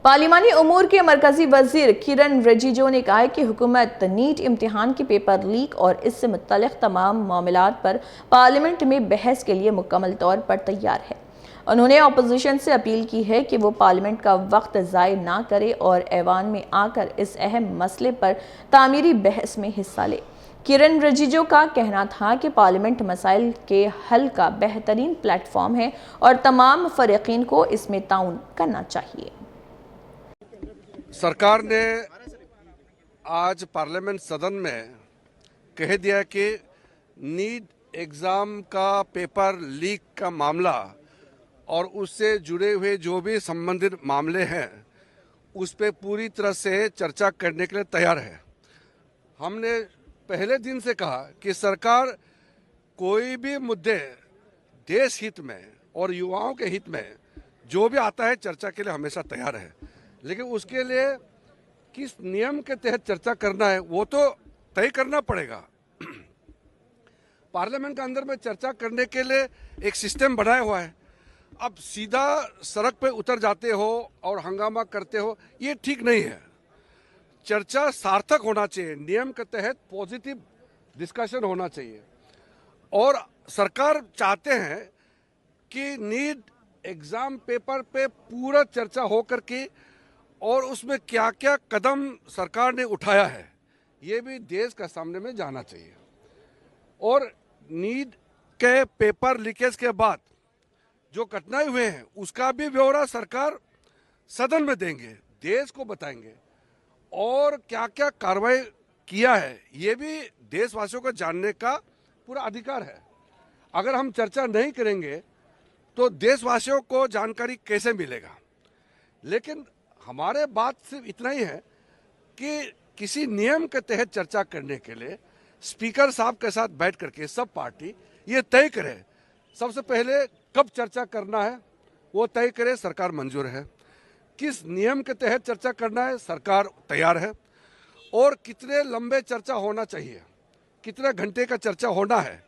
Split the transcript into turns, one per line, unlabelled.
पार्लिमानी उमूर के मरकजी वजीर किरण रिजिजू ने कहा है कि हुकूमत नीट इम्तिहान के पेपर लीक और इससे मुत्तल्लिक़ तमाम मामलात पर पार्लियामेंट में बहस के लिए मुकम्मल तौर पर तैयार है। उन्होंने अपोजिशन से अपील की है कि वो पार्लियामेंट का वक्त ज़ाय ना करे और ऐवान में आकर इस अहम मसले पर तामीरी बहस में हिस्सा ले। किरण रिजिजू का कहना था कि पार्लियामेंट मसाइल के हल का बेहतरीन प्लेटफॉर्म है और तमाम फ़रीक़ीन को इसमें ताउन करना चाहिए।
सरकार ने आज पार्लियामेंट सदन में कह दिया कि नीट एग्ज़ाम का पेपर लीक का मामला और उससे जुड़े हुए जो भी संबंधित मामले हैं उस पे पूरी तरह से चर्चा करने के लिए तैयार है। हमने पहले दिन से कहा कि सरकार कोई भी मुद्दे देश हित में और युवाओं के हित में जो भी आता है चर्चा के लिए हमेशा तैयार है, लेकिन उसके लिए किस नियम के तहत चर्चा करना है वो तो तय करना पड़ेगा। पार्लियामेंट के अंदर में चर्चा करने के लिए एक सिस्टम बनाया हुआ है। अब सीधा सड़क पे उतर जाते हो और हंगामा करते हो, ये ठीक नहीं है। चर्चा सार्थक होना चाहिए, नियम के तहत पॉजिटिव डिस्कशन होना चाहिए। और सरकार चाहते हैं कि नीट एग्ज़ाम पेपर पे पूरा चर्चा हो करके और उसमें क्या क्या कदम सरकार ने उठाया है ये भी देश का सामने में जाना चाहिए। और नीट के पेपर लीकेज के बाद जो घटनाएं हुए हैं उसका भी ब्यौरा सरकार सदन में देंगे, देश को बताएंगे और क्या क्या कार्रवाई किया है ये भी देशवासियों को जानने का पूरा अधिकार है। अगर हम चर्चा नहीं करेंगे तो देशवासियों को जानकारी कैसे मिलेगा। लेकिन हमारे बात सिर्फ इतना ही है कि किसी नियम के तहत चर्चा करने के लिए स्पीकर साहब के साथ बैठ करके सब पार्टी ये तय करे, सबसे पहले कब चर्चा करना है वो तय करे, सरकार मंजूर है। किस नियम के तहत चर्चा करना है सरकार तैयार है, और कितने लंबे चर्चा होना चाहिए, कितने घंटे का चर्चा होना है